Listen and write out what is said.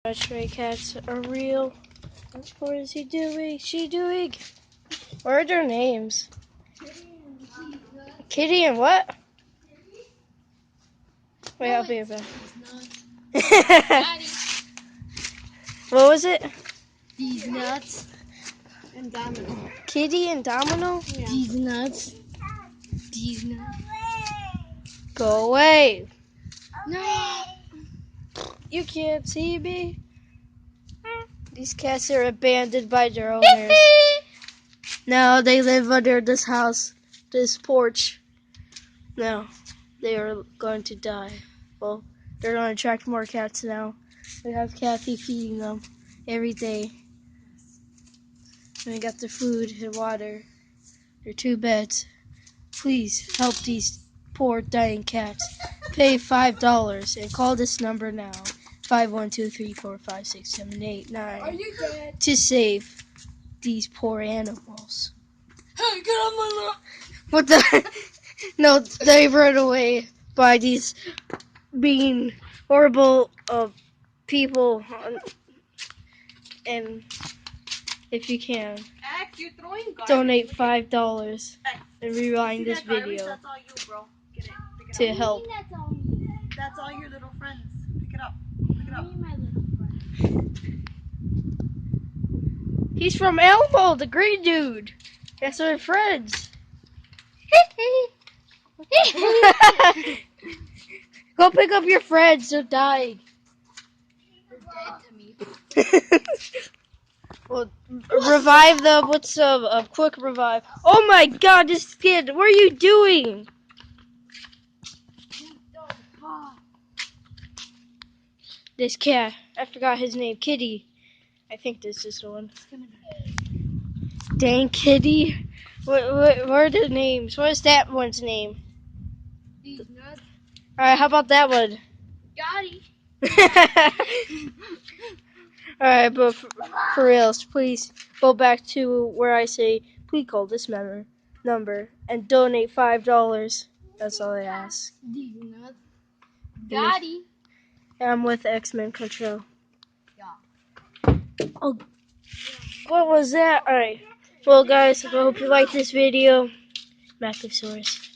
Stray cats are real. What is he doing? She doing? What are their names? Kitty and what? Wait, I'll be right back. What was it? These nuts. And Domino. Kitty and Domino? Yeah. These nuts. These nuts. Go away. No. You can't see me. These cats are abandoned by their owners. Now they live under this house, this porch. Now they are going to die. Well, they're going to attract more cats now. We have Kathy feeding them every day. And we got the food and water. Their 2 beds. Please help these poor dying cats. Pay $5 and call this number now. 512-345-6789. Are you dead? To save these poor animals. Hey, get on my lap. What the? No, they run away by these being horrible people. And if you can, You're throwing garbage. donate $5 and rewind this video That's all you, bro. Get it. Pick it to up. help. That's all me. That's all your little friends. Pick it up. Pick it up. My little friend. He's from Elmo, the green dude. That's our friends. Go pick up your friends. They're dying. They're dead to me. Well, revive them. What's a quick revive? Oh my God, this kid! What are you doing? This cat. I forgot his name. Kitty. I think this is the one. Dang, Kitty. What are the names? What is that one's name? These nuts. Alright, how about that one? Gotti. Alright, but for reals, please go back to where I say, please call this number and donate $5. That's all I ask. These nuts. Gotti. And I'm with X-Men Control. Yeah. Oh, what was that? Alright. Well, guys, I hope you liked this video. Macosaurus.